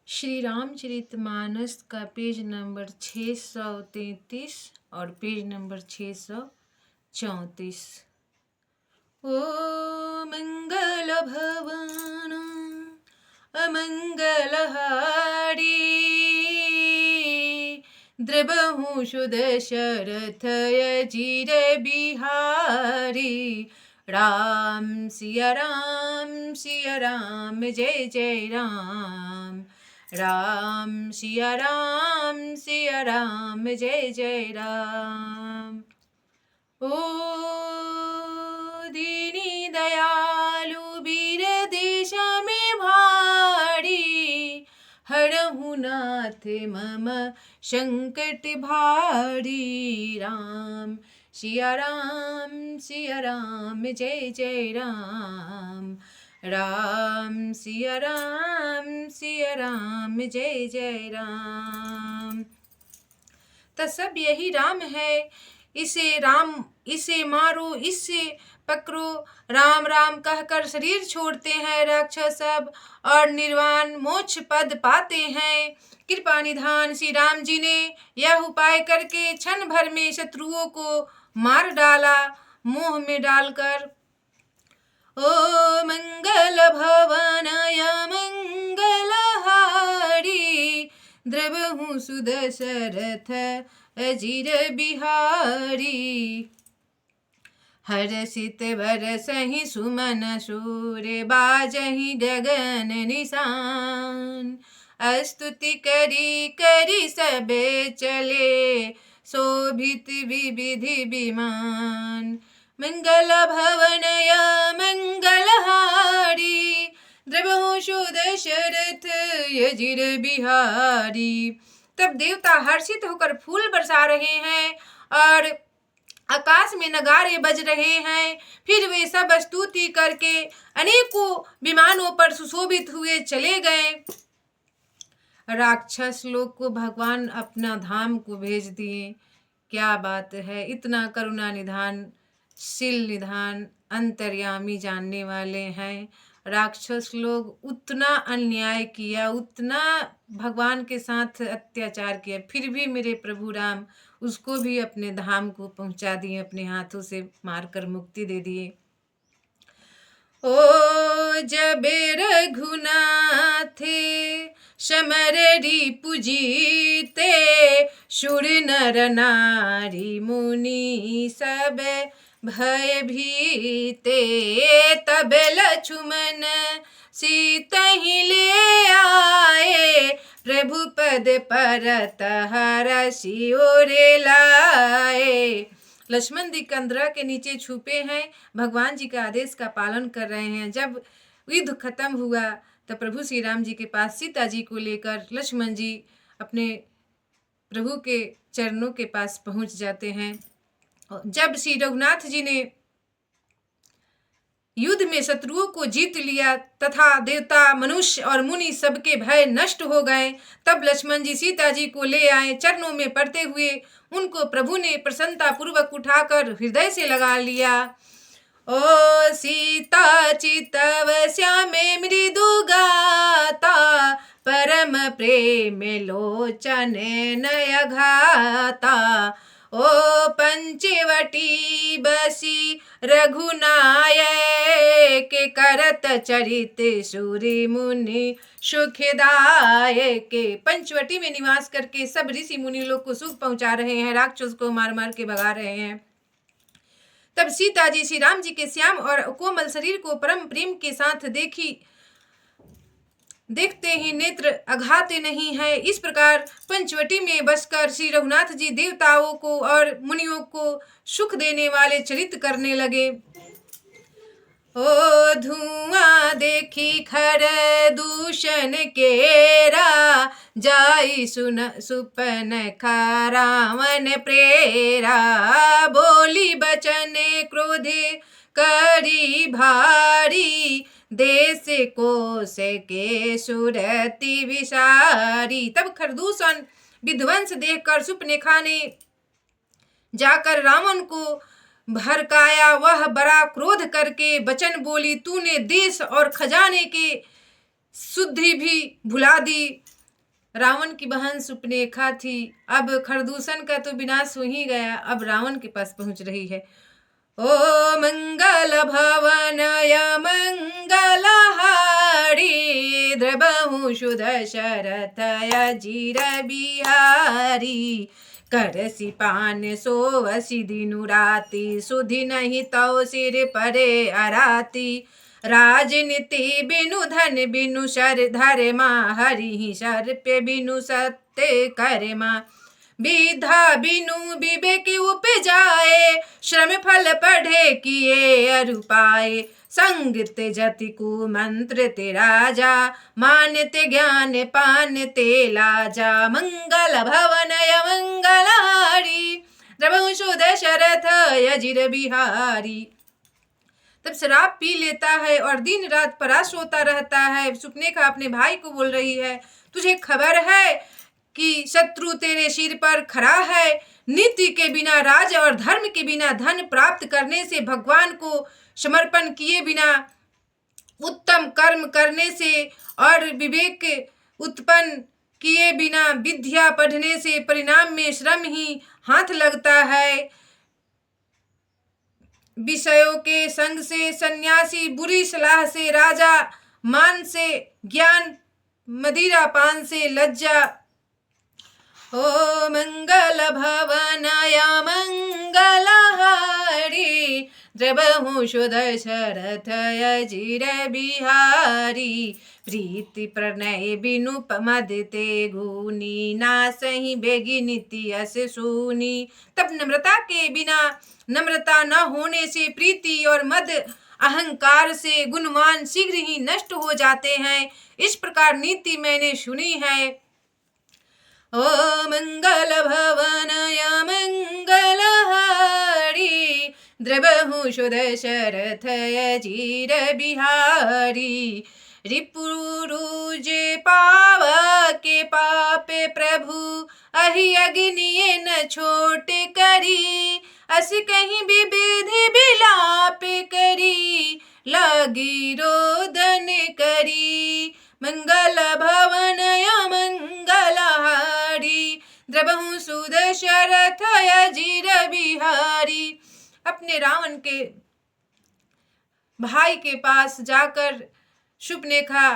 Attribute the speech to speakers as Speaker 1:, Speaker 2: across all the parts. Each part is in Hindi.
Speaker 1: श्री रामचरितमानस का पेज नंबर 633 और पेज नंबर 634। ओ मंगल भवन अमंगलहारी, द्रबहु सुदशरथ अजीर बिहारी। राम सिया राम जय जय राम। राम सिया राम जय जय राम। ओ दीनी दयालु वीर देश में भारी, हरहु नाथ मम संकट भारी। राम सिया राम जय जय राम। राम सिया राम जय जय राम। तो सब यही राम है, इसे मारो, इससे पकड़ो। राम राम कहकर शरीर छोड़ते हैं राक्षस सब और निर्वाण मोक्ष पद पाते हैं। कृपा निधान श्री राम जी ने यह उपाय करके क्षण भर में शत्रुओं को मार डाला मोह में डालकर। ओ मंगल भवनय मंगलहारी, द्रबहु सुदशरथ अजीर बिहारी। हर्षित बरसहि सुमन सूर, बाजहि गगन निशान। स्तुति करी करी सबे चले, शोभित विविधि विमान। मंगल भवनय मंगलहारी, द्रबहु सुदशरथ अजीर बिहारी। तब देवता हर्षित होकर फूल बरसा रहे हैं और आकाश में नगारे बज रहे हैं। फिर वे सब स्तुति करके अनेकों विमानों पर सुशोभित हुए चले गए। राक्षस लोग को भगवान अपना धाम को भेज दिए। क्या बात है, इतना करुणा निधान, शील निधान, अंतर्यामी जानने वाले हैं। राक्षस लोग उतना अन्याय किया, उतना भगवान के साथ अत्याचार किया, फिर भी मेरे प्रभु राम उसको भी अपने धाम को पहुंचा दिए, अपने हाथों से मारकर मुक्ति दे दिए। ओ जबे रघुनाथे समर रिपु जीते, सुर नर नारी मुनि सब भय भीते। तब लक्ष्मण सीतहि ले आए, प्रभु पद परत हरषि ओरे लाए। लक्ष्मण जी कंदरा के नीचे छुपे हैं, भगवान जी का आदेश का पालन कर रहे हैं। जब युद्ध खत्म हुआ तो प्रभु श्री राम जी के पास सीता जी को लेकर लक्ष्मण जी अपने प्रभु के चरणों के पास पहुंच जाते हैं। जब श्री रघुनाथ जी ने युद्ध में शत्रुओं को जीत लिया तथा देवता मनुष्य और मुनि सबके भय नष्ट हो गए, तब लक्ष्मण जी सीता जी को ले आए। चरणों में पड़ते हुए उनको प्रभु ने प्रसन्नता पूर्वक उठाकर हृदय से लगा लिया। ओ सीता चितव श्यामे मृदु गाता, परम प्रेम लोचन नय घाता। ओ पंचवटी बसी रघुनायक, करत चरित सूरि मुनि सुखदायक। पंचवटी में निवास करके सब ऋषि मुनि लोग को सुख पहुंचा रहे हैं, राक्षस को मार मार के भगा रहे हैं। तब सीता जी श्री राम जी के श्याम और कोमल शरीर को परम प्रेम के साथ देखते ही नेत्र अघाते नहीं है। इस प्रकार पंचवटी में बसकर श्री रघुनाथ जी देवताओं को और मुनियों को सुख देने वाले चरित करने लगे। ओ धुआं देखी खर दूषण केरा, जाई सुपन खा रावण प्रेरा। बोली बचन क्रोधे करी भारी, देश कोश के सुरति विसारी। तब खरदूषण विध्वंस देखकर सुपनेखा ने जाकर रावण को भड़काया। वह बड़ा क्रोध करके वचन बोली, तूने देश और खजाने के शुद्धि भी भुला दी। रावण की बहन सुपनेखा थी। अब खरदूषण का तो विनाश हो ही गया, अब रावण के पास पहुंच रही है। ओ मंगल भवनय मंगलहारी, द्रवहु शुध शरथय जीर बिहारी। करसी पान सोवसी दिनु राति, सुधि नहीं तौ सिर परे अराती। राजनीति बिनु धन बिनु शर धर्मा, हरि सर्प बिनु सत्य कर्मा। विधा बिनु विवेक उपजाए, श्रम फल पढ़े किए अरु पाए। संग त्यजति कुमंत्र ते राजा, मानते ज्ञान पान ते लाजा। मंगल भवनय मंगलहारी, द्रवहु दशरथ अजिर बिहारी। तब शराब पी लेता है और दिन रात परास होता रहता है। सुपनेखा अपने भाई को बोल रही है, तुझे खबर है कि शत्रु तेरे सिर पर खड़ा है। नीति के बिना राज और धर्म के बिना धन प्राप्त करने से, भगवान को समर्पण किए बिना, उत्तम कर्म करने से और विवेक उत्पन्न किए बिना विद्या पढ़ने से परिणाम में श्रम ही हाथ लगता है। विषयों के संग से सन्यासी, बुरी सलाह से राजा, मान से ज्ञान, मदिरा पान से लज्जा। ओ मंगल भवनय मंगलहारी, द्रवहु शुध शरथ अजिर बिहारी। प्रीति प्रणय बिनु मद ते गुनी, नासहि बेगी नीति अस सूनी। तब नम्रता के बिना, नम्रता न होने से प्रीति और मद अहंकार से गुणवान शीघ्र ही नष्ट हो जाते हैं। इस प्रकार नीति मैंने सुनी है। ओ मंगल भवनय मंगलहारी, द्रवहु शुध शरथ अजिर बिहारी। रिपुरुजे पावके पापे प्रभु, अहि अग्निये न छोट करी। अस कहीं विविधि बिलाप करी, लागी रोदन करी। मंगल भवनय मंगलहारी, द्रवहु शुध शरथ अजिर बिहारी। अपने रावण के भाई के पास जाकर सुपनेखा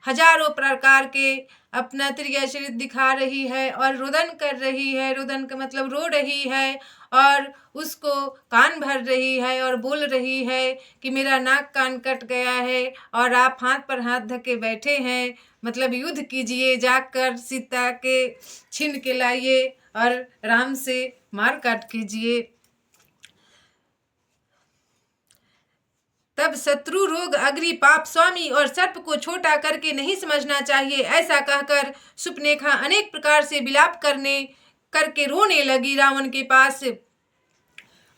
Speaker 1: हजारों प्रकार के अपना त्रिया चरित्र दिखा रही है और रुदन कर रही है। रुदन का मतलब रो रही है और उसको कान भर रही है और बोल रही है कि मेरा नाक कान कट गया है और आप हाथ पर हाथ धके बैठे हैं। मतलब युद्ध कीजिए, जाकर सीता के छीन के लाइए और राम से मार काट कीजिए। तब शत्रु, रोग, अग्नि, पाप, स्वामी और सर्प को छोटा करके नहीं समझना चाहिए। ऐसा कहकर सुपनेखा अनेक प्रकार से विलाप करके रोने लगी रावण के पास।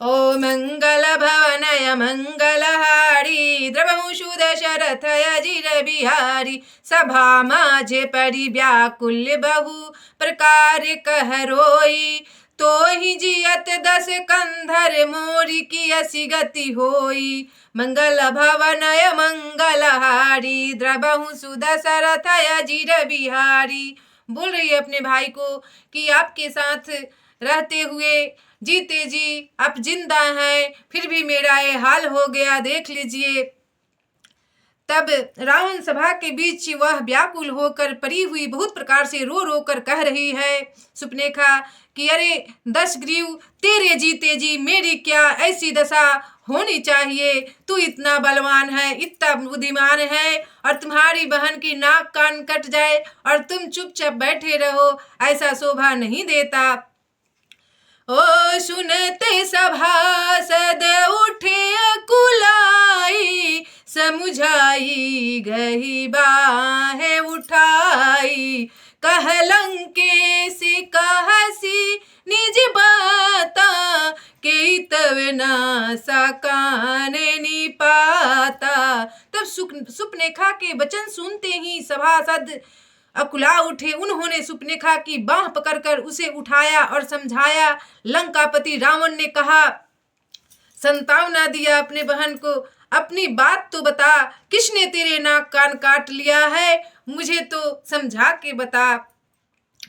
Speaker 1: ओ मंगल भवनय मंगलहारी, द्रवहु शुध शरथ अजिर बिहारी। सभा माझे परि व्याकुल बहु, प्रकार कह रोई। तो ही जियत दस कंधर, मोरी की असी गति होई। मंगल भवनय मंगलहारी, द्रवहु शुध शरथ अजिर बिहारी। बोल रही है अपने भाई को कि आपके साथ रहते हुए जीते जी आप जिंदा हैं, फिर भी मेरा ये हाल हो गया, देख लीजिए। तब रावण सभा के बीच वह व्याकुल होकर परी हुई बहुत प्रकार से रो रो कर कह रही है सुपनेखा कि अरे 10 ग्रीव तेरे जीते जी मेरी क्या ऐसी दशा होनी चाहिए। तू इतना बलवान है, इतना बुद्धिमान है और तुम्हारी बहन की नाक कान कट जाए और तुम चुपचाप बैठे रहो, ऐसा शोभा नहीं देता। ओ सुनते सभासद उठे अकुलाई, समुझाई गही बाहें उठाई। कहलंकेसी कहसी निज बाता, के तब ना सकाने नी पाता। तब सुपनेखा के वचन सुनते ही सभासद अकुला उठे। उन्होंने सुपनेखा की बाह पकड़कर उसे उठाया और समझाया। लंकापति रावण ने कहा, संतावना दिया अपने बहन को, अपनी बात तो बता, किसने तेरे नाक कान काट लिया है, मुझे तो समझा के बता।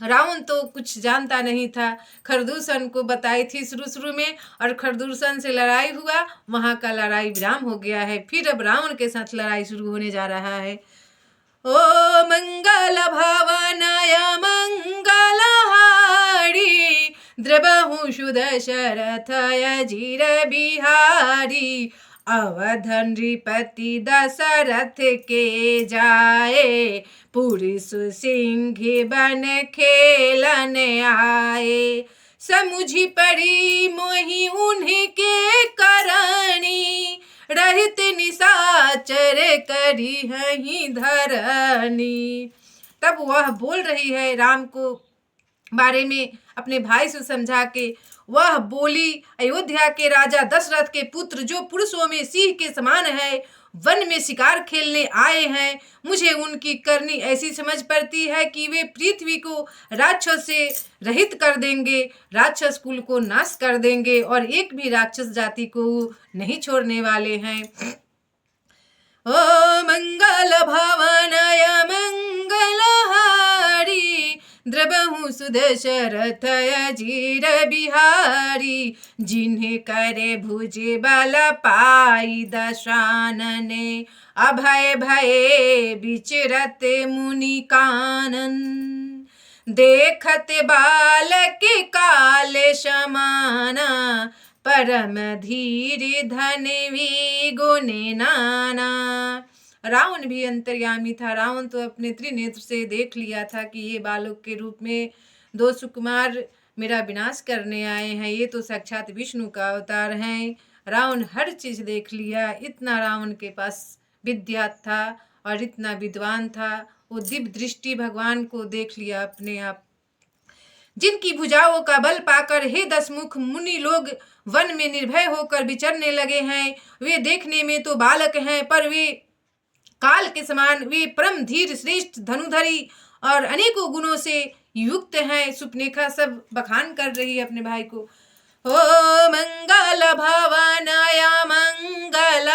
Speaker 1: रावण तो कुछ जानता नहीं था, खरदूषण को बताई थी शुरू में, और खरदूषण से लड़ाई हुआ, वहां का लड़ाई विराम हो गया है। फिर अब रावण के साथ लड़ाई शुरू होने जा रहा है। ओ मंगल भवनाय मंगलहारी, द्रवहु सुदशरथय जीर बिहारी, अवधन नृपति दशरथ के जाए, पुरुष सिंह बन खेलन आए, समुझी पड़ी मोहि उन्हीं के करनी, रहित निशाचर करी हहीं धरनी। तब वह बोल रही है राम को बारे में अपने भाई से समझा के। वह बोली, अयोध्या के राजा दशरथ के पुत्र जो पुरुषों में सिंह के समान है, वन में शिकार खेलने आए हैं, मुझे उनकी करनी ऐसी समझ पड़ती है कि वे पृथ्वी को राक्षस से रहित कर देंगे, राक्षस कुल को नाश कर देंगे, और एक भी राक्षस जाति को नहीं छोड़ने वाले हैं। ओ मंगल भवनाय मंगलहारी, द्रवहु सुदशरथय जीर बिहारी, जिन्हें करे भुजे बल पाई दशानने, अभय भये विचरत मुनि कानन, देखत बालक काल समाना, परम धीर धनवी गुणे नाना। रावण भी अंतर्यामी था। रावण तो अपने त्रिनेत्र से देख लिया था कि ये बालक के रूप में दो सुकुमार मेरा विनाश करने आए हैं, ये तो साक्षात विष्णु का अवतार हैं। रावण हर चीज देख लिया। इतना रावण के पास विद्या था और इतना विद्वान था, वो दिव्य दृष्टि भगवान को देख लिया अपने आप। जिनकी भुजाओं का बल पाकर हे दशमुख मुनि लोग वन में निर्भय होकर विचरने लगे हैं, वे देखने में तो बालक हैं, पर वे काल के समान, वे परम धीर श्रेष्ठ धनुधरी और अनेकों गुणों से युक्त हैं। सुपनेखा सब बखान कर रही है अपने भाई को। ओ मंगल भवनाय मंगलहारी,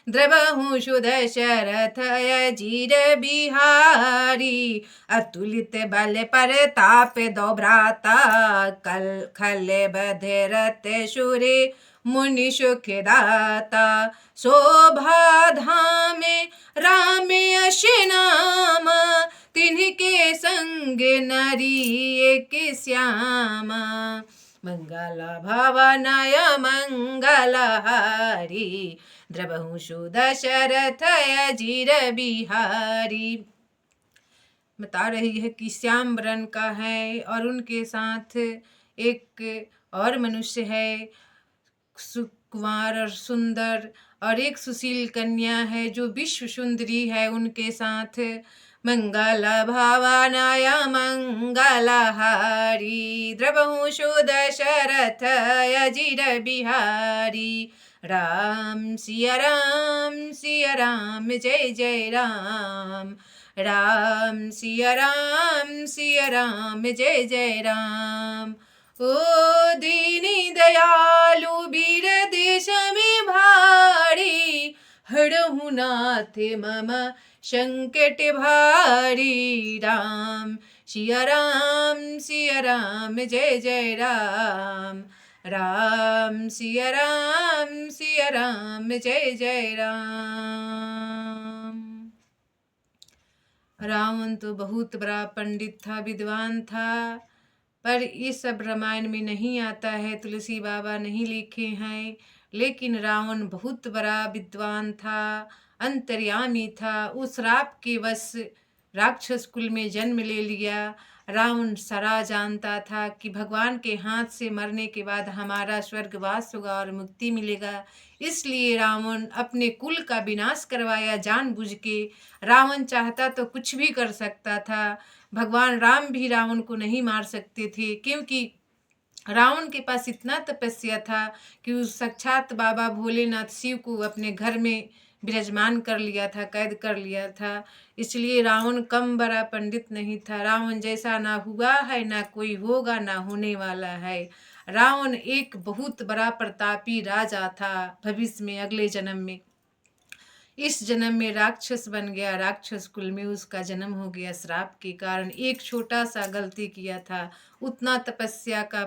Speaker 1: द्रवहु सुदशरथय जीर बिहारी, अतुलित बल प्रताप दो भ्राता, कल खल बधरत शूरे मुनि सुख दाता, शोभा धाम राम यश नाम, तिन्हीं संग नरी एक श्यामा, मंगल भवनाय मंगलहारी, द्रवहु सुदशरथय जीर बिहारी। बता रही है कि श्याम वर्ण का है और उनके साथ एक और मनुष्य है, सुकुमार और सुंदर, और एक सुशील कन्या है जो विश्व सुंदरी है उनके साथ। मंगल भवनाय मंगलहारी, द्रवहु सुदशरथय जीर बिहारी, राम सिया राम जय जय राम, राम सिया राम जय जय राम। ओ दीनी दयालु वीर देश में भारी, हरहु नाथ मम संकट भारी, राम सिया राम जय जय राम, राम सिया राम जय जय राम। रावण तो बहुत बड़ा पंडित था, विद्वान था, पर ये सब रामायण में नहीं आता है, तुलसी बाबा नहीं लिखे हैं। लेकिन रावण बहुत बड़ा विद्वान था, अंतर्यामी था। उस श्राप के वश राक्षस कुल में जन्म ले लिया। रावण सारा जानता था कि भगवान के हाथ से मरने के बाद हमारा स्वर्गवास होगा और मुक्ति मिलेगा, इसलिए रावण अपने कुल का विनाश करवाया जानबूझ के। रावण चाहता तो कुछ भी कर सकता था, भगवान राम भी रावण को नहीं मार सकते थे, क्योंकि रावण के पास इतना तपस्या था कि उस साक्षात बाबा भोलेनाथ शिव को अपने घर में विराजमान कर लिया था, कैद कर लिया था। इसलिए रावण कम बड़ा पंडित नहीं था। रावण जैसा ना हुआ है, ना कोई होगा, ना होने वाला है। रावण एक बहुत बड़ा प्रतापी राजा था भविष्य में, अगले जन्म में। इस जन्म में राक्षस बन गया, राक्षस कुल में उसका जन्म हो गया श्राप के कारण। एक छोटा सा गलती किया था, उतना तपस्या का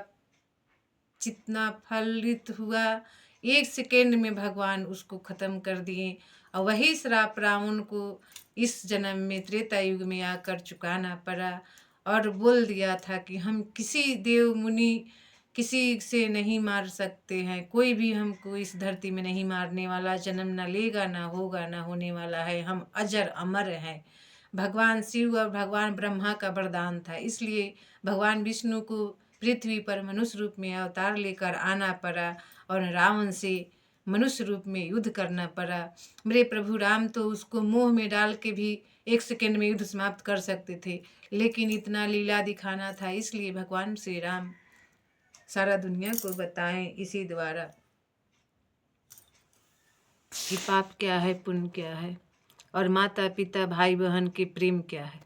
Speaker 1: जितना फलित हुआ, 1 सेकेंड में भगवान उसको खत्म कर दिए। और वही श्राप रावण को इस जन्म में त्रेता युग में आकर चुकाना पड़ा। और बोल दिया था कि हम किसी देव मुनि किसी से नहीं मार सकते हैं, कोई भी हमको इस धरती में नहीं मारने वाला, जन्म न लेगा, ना होगा, ना होने वाला है, हम अजर अमर हैं। भगवान शिव और भगवान ब्रह्मा का वरदान था, इसलिए भगवान विष्णु को पृथ्वी पर मनुष्य रूप में अवतार लेकर आना पड़ा और रावण से मनुष्य रूप में युद्ध करना पड़ा। मेरे प्रभु राम तो उसको मोह में डाल के भी 1 सेकेंड में युद्ध समाप्त कर सकते थे, लेकिन इतना लीला दिखाना था, इसलिए भगवान श्री राम सारा दुनिया को बताएं इसी द्वारा कि पाप क्या है, पुण्य क्या है, और माता पिता भाई बहन के प्रेम क्या है।